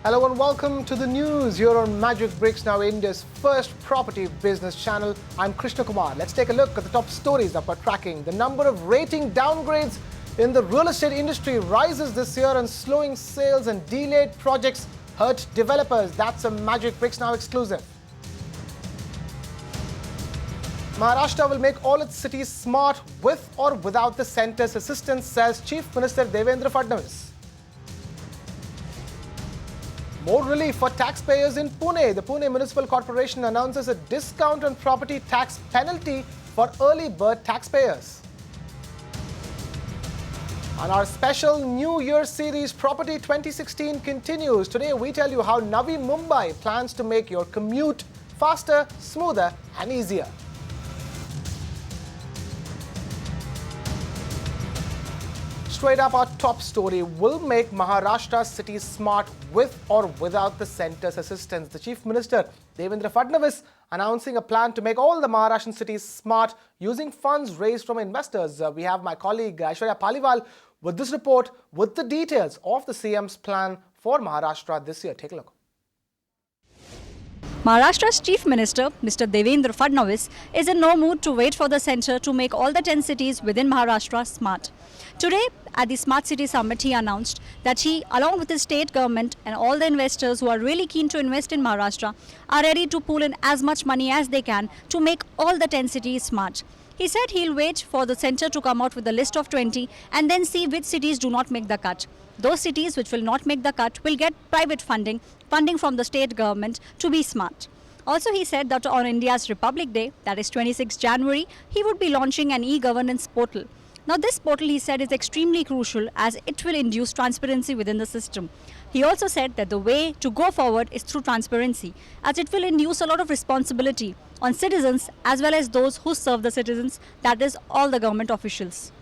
Hello and welcome to the news here on Magic Bricks, now India's first property business channel. I'm Krishna Kumar. Let's take a look at the top stories that we're tracking. The number of rating downgrades in the real estate industry rises this year, and slowing sales and delayed projects hurt developers. That's a Magic Bricks Now exclusive. Maharashtra will make all its cities smart with or without the centre's assistance, says Chief Minister Devendra Fadnavis. More relief for taxpayers in Pune. The Pune Municipal Corporation announces a discount on property tax penalty for early bird taxpayers. And our special New Year series Property 2016 continues. Today we tell you how Navi, Mumbai plans to make your commute faster, smoother and easier. Straight up, our top story will make Maharashtra cities smart with or without the centre's assistance. The Chief Minister, Devendra Fadnavis, announcing a plan to make all the Maharashtrian cities smart using funds raised from investors. We have my colleague Aishwarya Paliwal with this report with the details of the CM's plan for Maharashtra this year. Take a look. Maharashtra's Chief Minister, Mr. Devendra Fadnavis, is in no mood to wait for the centre to make all the 10 cities within Maharashtra smart. Today, at the Smart City Summit, he announced that he, along with the state government and all the investors who are really keen to invest in Maharashtra, are ready to pool in as much money as they can to make all the 10 cities smart. He said he'll wait for the centre to come out with a list of 20 and then see which cities do not make the cut. Those cities which will not make the cut will get private funding from the state government to be smart. Also, he said that on India's Republic Day, that is 26 January, he would be launching an e-governance portal. Now, this portal, he said, is extremely crucial as it will induce transparency within the system. He also said that the way to go forward is through transparency, as it will induce a lot of responsibility on citizens as well as those who serve the citizens, that is, all the government officials.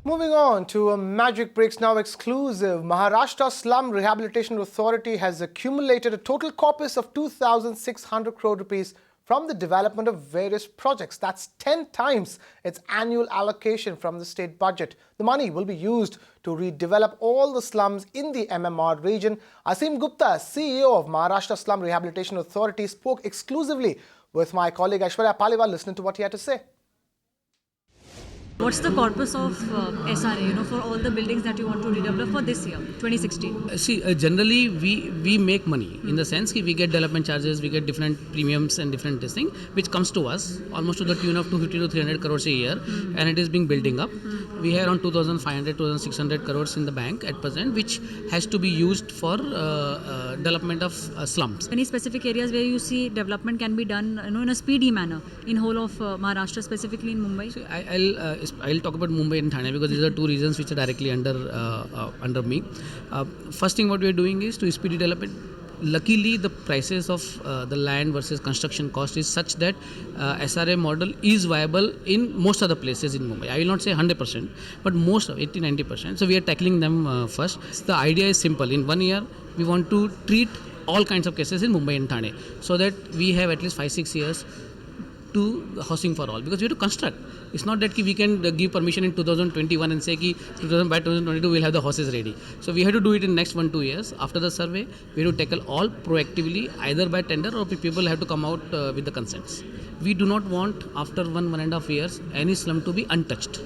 Moving on to a Magic Bricks Now exclusive. Maharashtra Slum Rehabilitation Authority has accumulated a total corpus of 2,600 crore rupees from the development of various projects. That's 10 times its annual allocation from the state budget. The money will be used to redevelop all the slums in the MMR region. Asim Gupta, CEO of Maharashtra Slum Rehabilitation Authority, spoke exclusively with my colleague Aishwarya Paliwal. Listen to what he had to say. What's the corpus of SRA, for all the buildings that you want to redevelop for this year, 2016? Generally we make money in the sense that we get development charges, we get different premiums and different testing, which comes to us almost to the tune of 250 to 300 crores a year, and it is being building up. We have around 2,500, 2,600 crores in the bank at present, which has to be used for development of slums. Any specific areas where you see development can be done in a speedy manner in whole of Maharashtra, specifically in Mumbai? I'll talk about Mumbai and Thane because these are two regions which are directly under me. First thing what we are doing is to speedy development. Luckily, the prices of the land versus construction cost is such that SRA model is viable in most of the places in Mumbai. I will not say 100%, but most of 80-90%. So we are tackling them first. So the idea is simple. In 1 year, we want to treat all kinds of cases in Mumbai and Thane so that we have at least 5-6 years to housing for all, because we have to construct. It's not that we can give permission in 2021 and say that by 2022 we'll have the houses ready. So we have to do it in next 1-2 years. After the survey, we have to tackle all proactively, either by tender or people have to come out with the consents. We do not want after 1.5 years any slum to be untouched.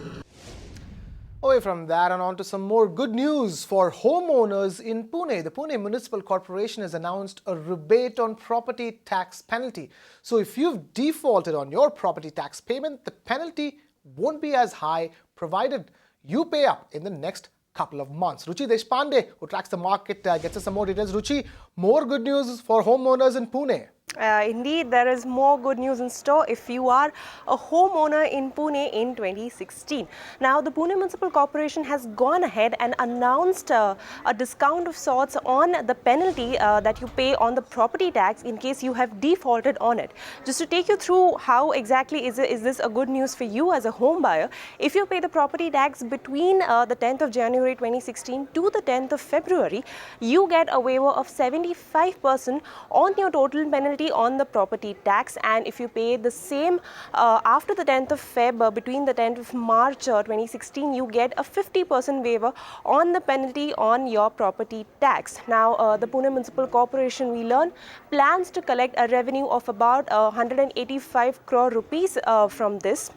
Away from that and on to some more good news for homeowners in Pune. The Pune Municipal Corporation has announced a rebate on property tax penalty. So if you've defaulted on your property tax payment, the penalty won't be as high provided you pay up in the next couple of months. Ruchi Deshpande, who tracks the market, gets us some more details. Ruchi, more good news for homeowners in Pune. Indeed, there is more good news in store if you are a homeowner in Pune in 2016. Now, the Pune Municipal Corporation has gone ahead and announced a discount of sorts on the penalty that you pay on the property tax in case you have defaulted on it. Just to take you through how exactly is this a good news for you as a home buyer, if you pay the property tax between the 10th of January 2016 to the 10th of February, you get a waiver of 75% on your total penalty penalty on the property tax, and if you pay the same after the 10th of Feb, between the 10th of March 2016, you get a 50% waiver on the penalty on your property tax. Now, the Pune Municipal Corporation, we learn, plans to collect a revenue of about 185 crore rupees from this.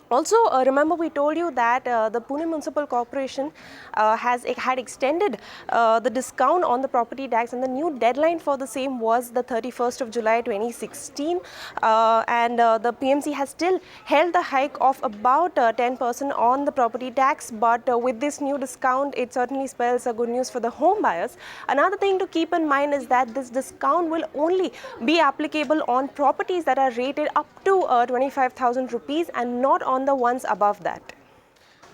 Also, remember we told you that the Pune Municipal Corporation had extended the discount on the property tax, and the new deadline for the same was the 31st of July 2016. And the PMC has still held the hike of about 10% on the property tax, but with this new discount, it certainly spells a good news for the home buyers. Another thing to keep in mind is that this discount will only be applicable on properties that are rated up to 25,000 rupees and not on the ones above that.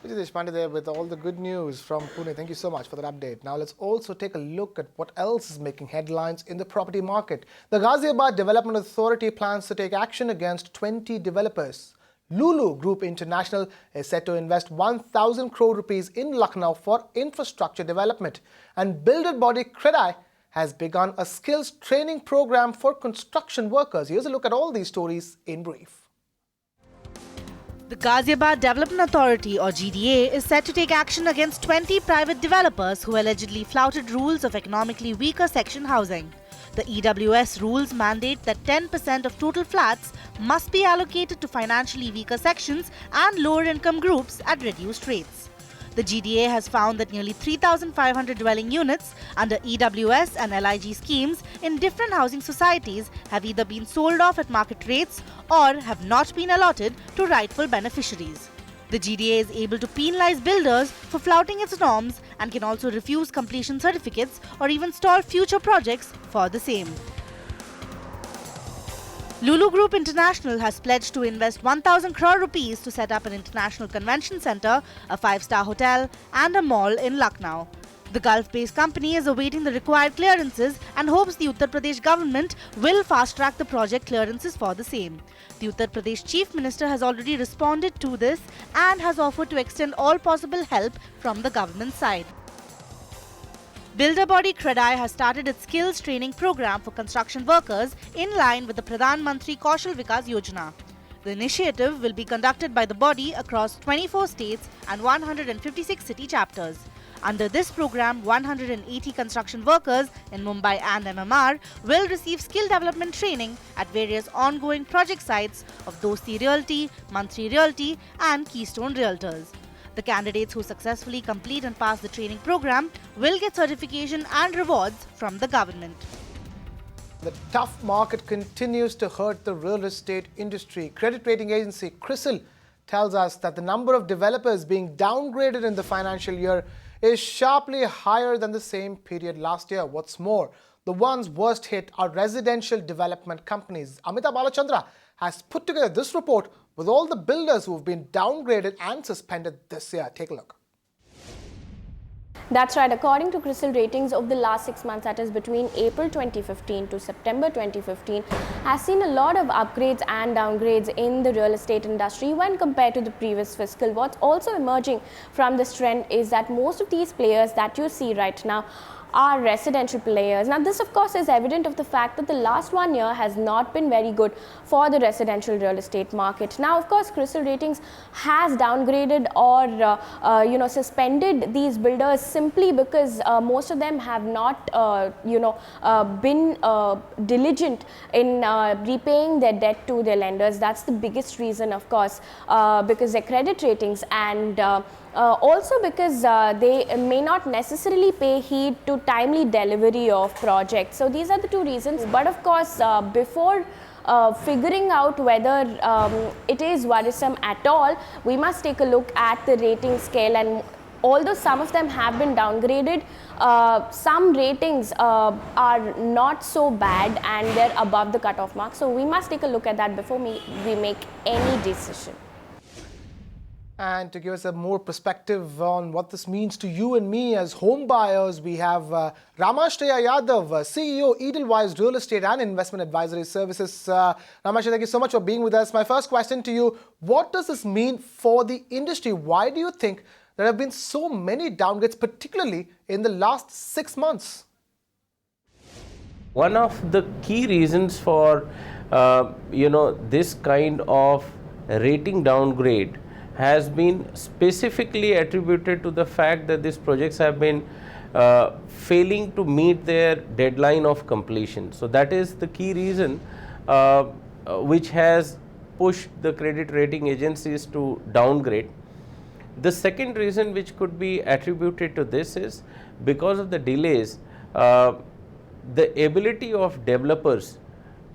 Vijay Deshpande there with all the good news from Pune. Thank you so much for that update. Now let's also take a look at what else is making headlines in the property market. The Ghaziabad Development Authority plans to take action against 20 developers. Lulu Group International is set to invest 1,000 crore rupees in Lucknow for infrastructure development. And builder body CRISIL has begun a skills training program for construction workers. Here's a look at all these stories in brief. The Ghaziabad Development Authority or GDA is set to take action against 20 private developers who allegedly flouted rules of economically weaker section housing. The EWS rules mandate that 10% of total flats must be allocated to financially weaker sections and lower income groups at reduced rates. The GDA has found that nearly 3,500 dwelling units under EWS and LIG schemes in different housing societies have either been sold off at market rates or have not been allotted to rightful beneficiaries. The GDA is able to penalize builders for flouting its norms and can also refuse completion certificates or even stall future projects for the same. Lulu Group International has pledged to invest 1,000 crore rupees to set up an international convention center, a 5-star hotel and a mall in Lucknow. The Gulf-based company is awaiting the required clearances and hopes the Uttar Pradesh government will fast-track the project clearances for the same. The Uttar Pradesh Chief Minister has already responded to this and has offered to extend all possible help from the government side. Builder body CRISIL has started its skills training program for construction workers in line with the Pradhan Mantri Kaushal Vikas Yojana. The initiative will be conducted by the body across 24 states and 156 city chapters. Under this program, 180 construction workers in Mumbai and MMR will receive skill development training at various ongoing project sites of Dosti Realty, Mantri Realty and Keystone Realtors. The candidates who successfully complete and pass the training program will get certification and rewards from the government. The tough market continues to hurt the real estate industry. Credit rating agency CRISIL tells us that the number of developers being downgraded in the financial year is sharply higher than the same period last year. What's more, the ones worst hit are residential development companies. Amita Balachandra has put together this report with all the builders who have been downgraded and suspended this year. Take a look. That's right. According to CRISIL ratings of the last 6 months, that is between April 2015 to September 2015, has seen a lot of upgrades and downgrades in the real estate industry when compared to the previous fiscal. What's also emerging from this trend is that most of these players that you see right now are residential players. Now this of course is evident of the fact that the last 1 year has not been very good for the residential real estate market. Now of course CRISIL ratings has downgraded or suspended these builders simply because most of them have not been diligent in repaying their debt to their lenders. That's the biggest reason of course, because their credit ratings and also because they may not necessarily pay heed to timely delivery of projects. So these are the two reasons. But of course, before figuring out whether it is worrisome at all, we must take a look at the rating scale. And although some of them have been downgraded, some ratings are not so bad and they're above the cutoff mark. So we must take a look at that before we make any decision. And to give us a more perspective on what this means to you and me as home buyers, we have Ramashriya Yadav, CEO, Edelweiss Real Estate and Investment Advisory Services. Ramashriya, thank you so much for being with us. My first question to you, what does this mean for the industry? Why do you think there have been so many downgrades, particularly in the last 6 months? One of the key reasons for this kind of rating downgrade has been specifically attributed to the fact that these projects have been failing to meet their deadline of completion. So that is the key reason which has pushed the credit rating agencies to downgrade. The second reason which could be attributed to this is because of the delays, the ability of developers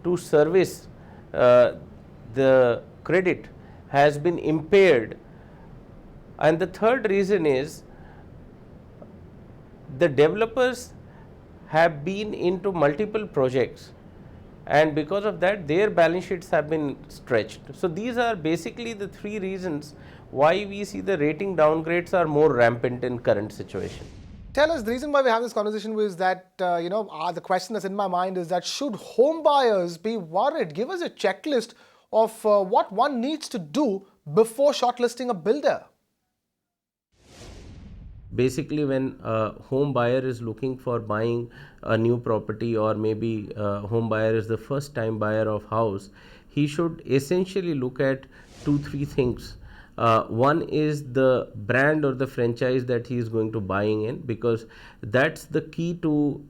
to service the credit has been impaired. And the third reason is the developers have been into multiple projects, and because of that their balance sheets have been stretched. So these are basically the three reasons why we see the rating downgrades are more rampant in current situation. Tell us, the reason why we have this conversation was that, the question that's in my mind is that should home buyers be worried? Give us a checklist of what one needs to do before shortlisting a builder. Basically, when a home buyer is looking for buying a new property, or maybe a home buyer is the first time buyer of house, he should essentially look at 2-3 things. One is the brand or the franchise that he is going to buying in, because that's the key to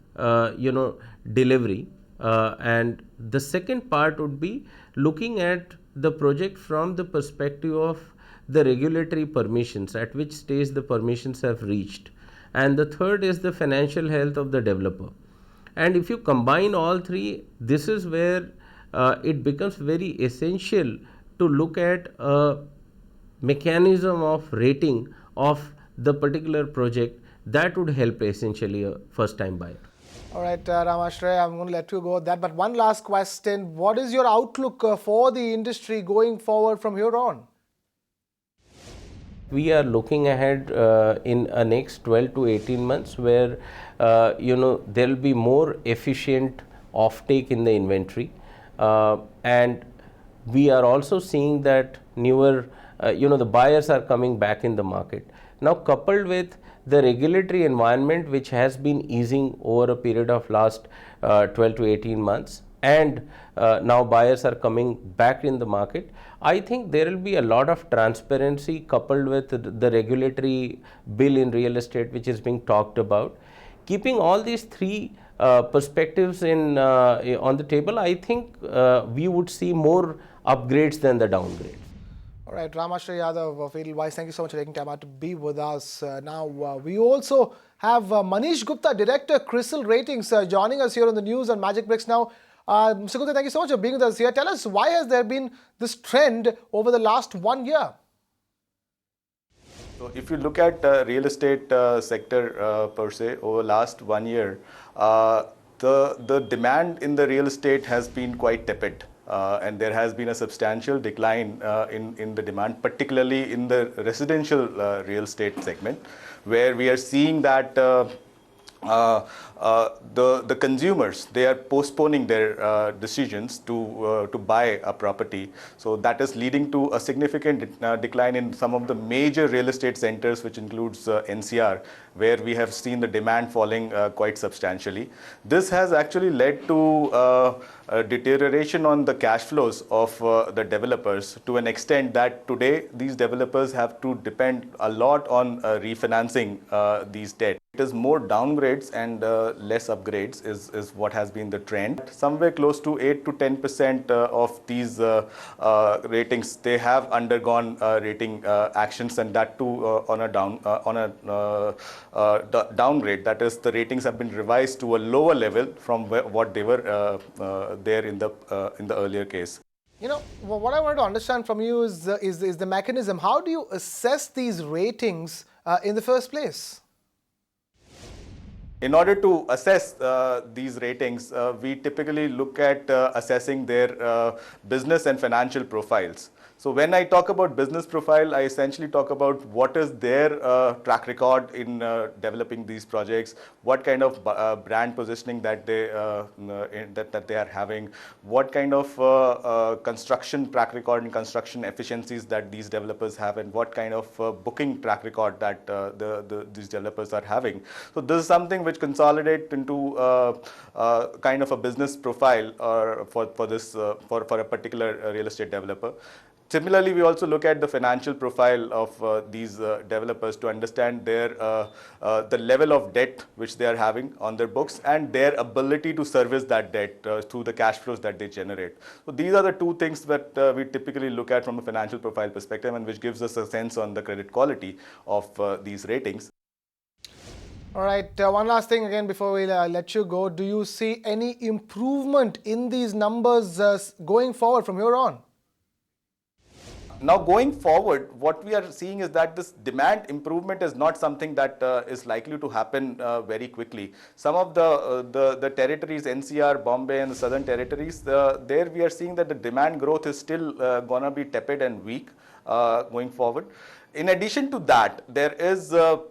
delivery. And the second part would be looking at the project from the perspective of the regulatory permissions, at which stage the permissions have reached. And the third is the financial health of the developer. And if you combine all three, this is where it becomes very essential to look at a mechanism of rating of the particular project that would help essentially a first time buyer. All right, Ramashray, I'm going to let you go with that. But one last question. What is your outlook for the industry going forward from here on? We are looking ahead in a next 12 to 18 months where there will be more efficient offtake in the inventory, and we are also seeing that newer the buyers are coming back in the market. Now, coupled with the regulatory environment which has been easing over a period of last 12 to 18 months, and now buyers are coming back in the market, I think there will be a lot of transparency coupled with the regulatory bill in real estate which is being talked about. Keeping all these three perspectives on the table, I think we would see more upgrades than the downgrades. All right, Ramashray Yadav of Edelweiss, thank you so much for taking time out to be with us. Now, we also have Manish Gupta, Director, CRISIL Ratings, joining us here on the news on Magic Bricks Now. Mr. Gupta, thank you so much for being with us here. Tell us, why has there been this trend over the last 1 year? So if you look at real estate sector per se, over last 1 year, the demand in the real estate has been quite tepid. And there has been a substantial decline in the demand, particularly in the residential real estate segment, where we are seeing that the consumers, they are postponing their decisions to buy a property. So that is leading to a significant decline in some of the major real estate centers, which includes NCR, where we have seen the demand falling quite substantially. This has actually led to a deterioration on the cash flows of the developers, to an extent that today these developers have to depend a lot on refinancing these debt. It is more downgrades and less upgrades is what has been the trend. Somewhere close to 8 to 10% of these ratings, they have undergone rating actions, and that too on a downgrade. That is, the ratings have been revised to a lower level from what they were there in the earlier case. What I wanted to understand from you is the mechanism. How do you assess these ratings in the first place? In order to assess these ratings, we typically look at assessing their business and financial profiles. So when I talk about business profile, I essentially talk about what is their track record in developing these projects, what kind of brand positioning that they are having, what kind of construction track record and construction efficiencies that these developers have, and what kind of booking track record that these developers are having. So this is something which consolidates into kind of a business profile for a particular real estate developer. Similarly, we also look at the financial profile of these developers to understand the level of debt which they are having on their books and their ability to service that debt through the cash flows that they generate. So these are the two things that we typically look at from a financial profile perspective, and which gives us a sense on the credit quality of these ratings. All right, one last thing again before we let you go. Do you see any improvement in these numbers going forward from here on? Now going forward, what we are seeing is that this demand improvement is not something that is likely to happen very quickly. Some of the territories, NCR, Bombay and the southern territories, there we are seeing that the demand growth is still gonna be tepid and weak going forward. In addition to that, there is a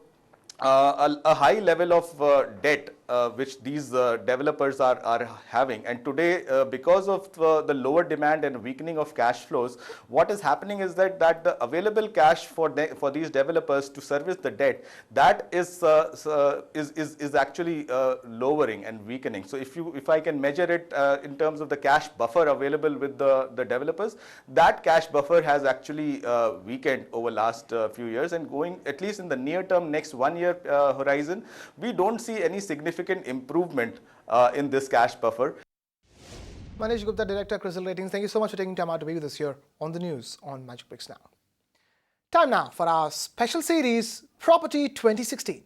high level of debt which these developers are having, and today because of the lower demand and weakening of cash flows, what is happening is that the available cash for these developers to service the debt, that is actually lowering and weakening. So if I can measure it in terms of the cash buffer available with the developers, that cash buffer has actually weakened over last few years, and going at least in the near term, next 1 year horizon, we don't see any significant improvement in this cash buffer. Manish Gupta, Director, CRISIL Ratings, thank you so much for taking time out to be with us here on the news on Magic Bricks Now. Time now for our special series, Property 2016.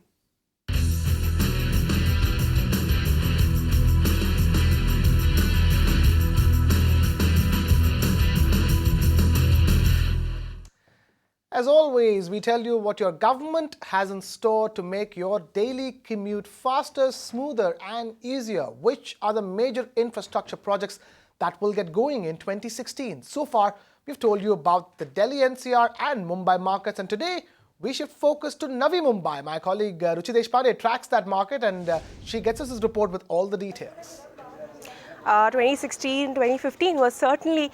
As always, we tell you what your government has in store to make your daily commute faster, smoother and easier. Which are the major infrastructure projects that will get going in 2016? So far, we've told you about the Delhi NCR and Mumbai markets, and today we shift focus to Navi Mumbai. My colleague Ruchi Deshpande tracks that market, and she gets us this report with all the details. 2016-2015 was certainly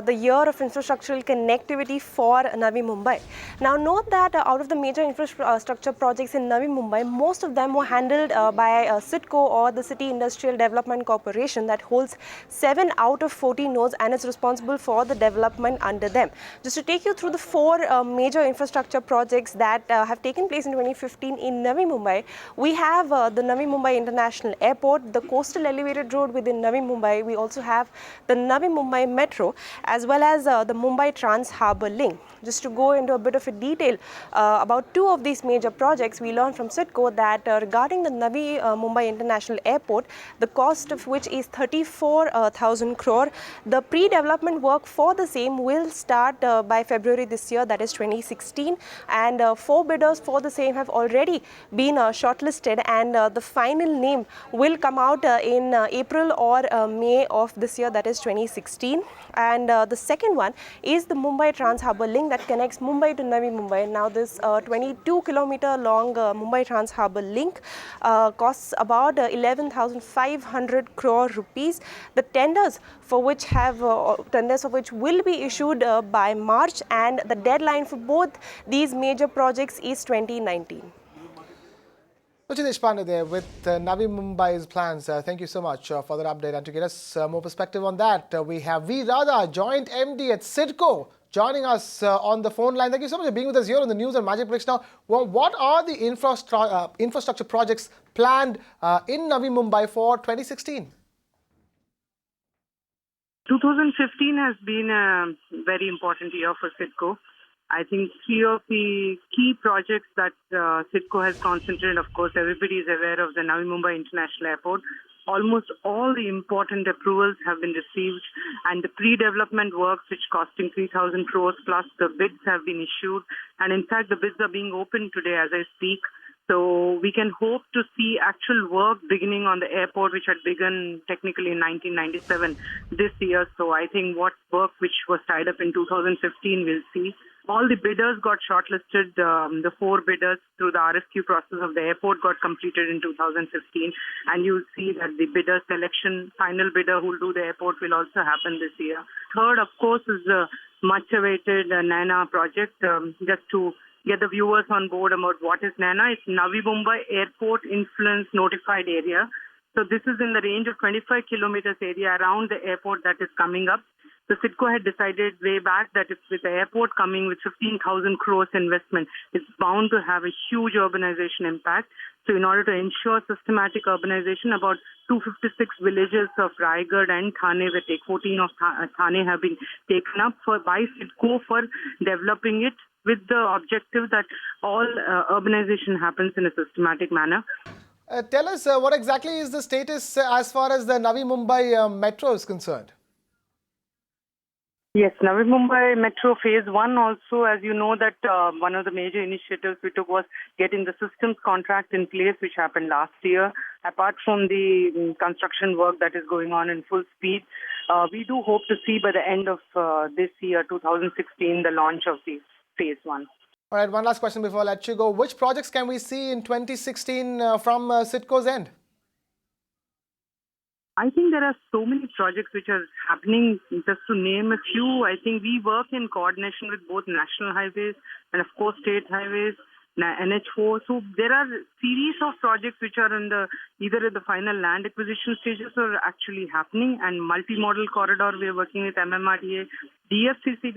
the year of infrastructural connectivity for Navi Mumbai. Now note that out of the major infrastructure projects in Navi Mumbai, most of them were handled by CIDCO, or the City Industrial Development Corporation, that holds 7 out of 14 nodes and is responsible for the development under them. Just to take you through the 4 major infrastructure projects that have taken place in 2015 in Navi Mumbai, we have the Navi Mumbai International Airport, the coastal elevated road within Navi Mumbai. We also have the Navi Mumbai Metro, as well as the Mumbai Trans Harbour Link. Just to go into a bit of a detail about 2 of these major projects, we learned from CIDCO that regarding the Navi Mumbai International Airport, the cost of which is 34,000 crore. The pre-development work for the same will start by February this year, that is 2016, and 4 bidders for the same have already been shortlisted, and the final name will come out in April or May of this year, that is 2016. And the second one is the Mumbai Trans Harbour Link that connects Mumbai to Navi Mumbai. Now this 22-kilometer long Mumbai Trans Harbour Link costs about 11,500 crore rupees. The tenders for which will be issued by March, and the deadline for both these major projects is 2019. Ruchi Deshpande there with Navi Mumbai's plans. Thank you so much for that update. And to get us more perspective on that, we have V. Radha, Joint MD at CIDCO, joining us on the phone line. Thank you so much for being with us here on the news on Magic Bricks Now. Well, what are the infrastructure projects planned in Navi Mumbai for 2016? 2015 has been a very important year for CIDCO. I think 3 of the key projects that CIDCO has concentrated, of course, everybody is aware of the Navi Mumbai International Airport. Almost all the important approvals have been received, and the pre-development works, which costing 3,000 crores plus, the bids have been issued. And in fact, the bids are being opened today as I speak. So we can hope to see actual work beginning on the airport, which had begun technically in 1997 this year. So I think what work which was tied up in 2015 we'll see. All the bidders got shortlisted. The 4 bidders through the RFQ process of the airport got completed in 2015. And you'll see that the bidder selection, final bidder who will do the airport will also happen this year. Third, of course, is the much-awaited NANA project. Just to get the viewers on board about what is NANA. It's Navi Mumbai Airport Influence Notified Area. So this is in the range of 25 kilometers area around the airport that is coming up. So CIDCO had decided way back that if with the airport coming with 15,000 crores investment, it's bound to have a huge urbanization impact. So in order to ensure systematic urbanization, about 256 villages of Raigad and Thane, where 14 of Thane have been taken up by CIDCO for developing it, with the objective that all urbanization happens in a systematic manner. Tell us what exactly is the status as far as the Navi Mumbai metro is concerned? Yes, Navi Mumbai Metro Phase 1 also, as you know, that one of the major initiatives we took was getting the systems contract in place, which happened last year. Apart from the construction work that is going on in full speed, we do hope to see by the end of this year, 2016, the launch of the Phase 1. All right, one last question before I let you go. Which projects can we see in 2016 from CIDCO's end? I think there are so many projects which are happening. Just to name a few, I think we work in coordination with both national highways and, of course, state highways, NH4. So there are series of projects which are in either at the final land acquisition stages or actually happening. And multimodal corridor, we are working with MMRDA. DFCC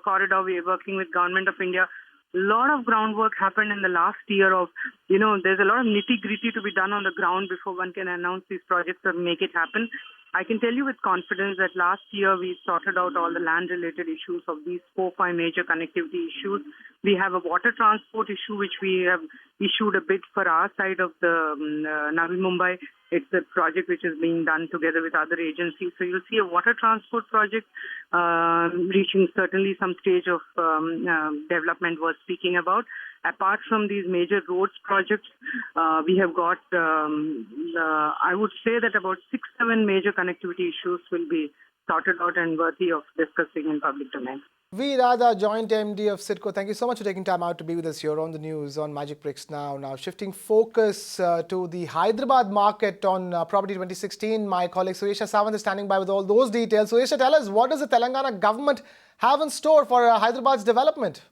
corridor, we are working with Government of India. A lot of groundwork happened in the last year of, there's a lot of nitty-gritty to be done on the ground before one can announce these projects or make it happen. I can tell you with confidence that last year we sorted out all the land-related issues of these 4-5 major connectivity issues. We have a water transport issue which we have issued a bid for our side of the Navi Mumbai. It's a project which is being done together with other agencies. So you'll see a water transport project reaching certainly some stage of development we're speaking about. Apart from these major roads projects, we have got, I would say that about 6-7 major connectivity issues will be sorted out and worthy of discussing in public domain. V. Radha, Joint MD of CIDCO, thank you so much for taking time out to be with us here on the news on Magic Bricks Now. Now, shifting focus to the Hyderabad market on Property 2016, my colleague Suresha Sawant is standing by with all those details. Suresha, tell us, what does the Telangana government have in store for Hyderabad's development?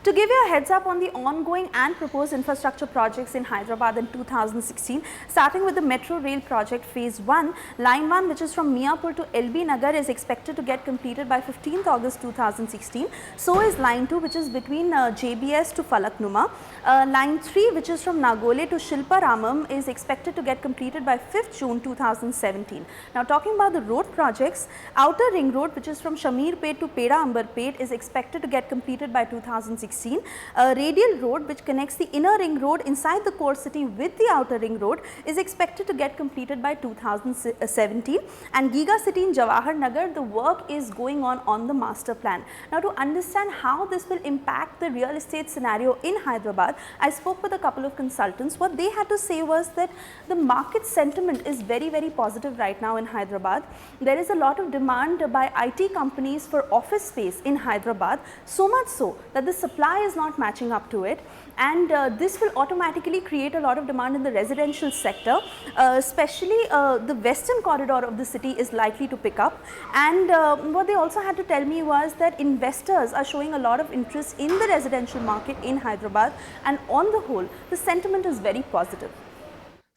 To give you a heads up on the ongoing and proposed infrastructure projects in Hyderabad in 2016, starting with the Metro Rail project Phase 1, Line 1, which is from Miapur to LB Nagar, is expected to get completed by 15th August 2016. So is Line 2, which is between JBS to Falaknuma. Line 3, which is from Nagole to Shilparamam, is expected to get completed by 5th June 2017. Now, talking about the road projects, Outer Ring Road, which is from Shamirpet to Peda Ambarpet, is expected to get completed by 2016. A radial road which connects the inner ring road inside the core city with the outer ring road is expected to get completed by 2017. And Giga City in Jawahar Nagar, the work is going on the master plan. Now, to understand how this will impact the real estate scenario in Hyderabad, I spoke with a couple of consultants. What they had to say was that the market sentiment is very, very positive right now in Hyderabad. There is a lot of demand by IT companies for office space in Hyderabad, so much so that the supply is not matching up to it, and this will automatically create a lot of demand in the residential sector, especially the western corridor of the city is likely to pick up. And what they also had to tell me was that investors are showing a lot of interest in the residential market in Hyderabad, and on the whole the sentiment is very positive.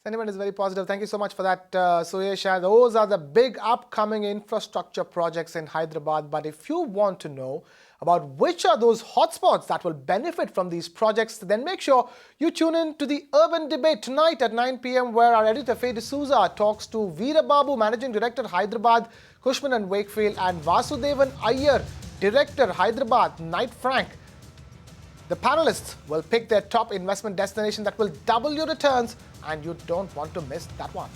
Sentiment is very positive. Thank you so much for that, Suresha. Those are the big upcoming infrastructure projects in Hyderabad. But if you want to know about which are those hotspots that will benefit from these projects, then make sure you tune in to the Urban Debate tonight at 9 p.m. where our editor Faye D'Souza talks to Veera Babu, Managing Director, Hyderabad, Cushman and Wakefield, and Vasudevan Iyer, Director, Hyderabad, Knight Frank. The panelists will pick their top investment destination that will double your returns, and you don't want to miss that one.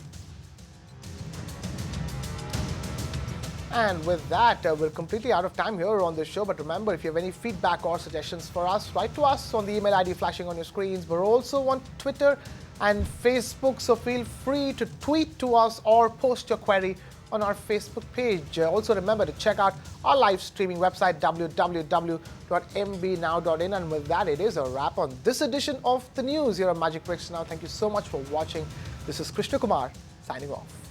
And with that, we're completely out of time here on the show. But remember, if you have any feedback or suggestions for us, write to us on the email ID flashing on your screens. We're also on Twitter and Facebook, so feel free to tweet to us or post your query on our Facebook page. Also remember to check out our live streaming website www.mbnow.in. And with that, it is a wrap on this edition of the news here on Magic Bricks Now. Thank you so much for watching. This is Krishna Kumar signing off.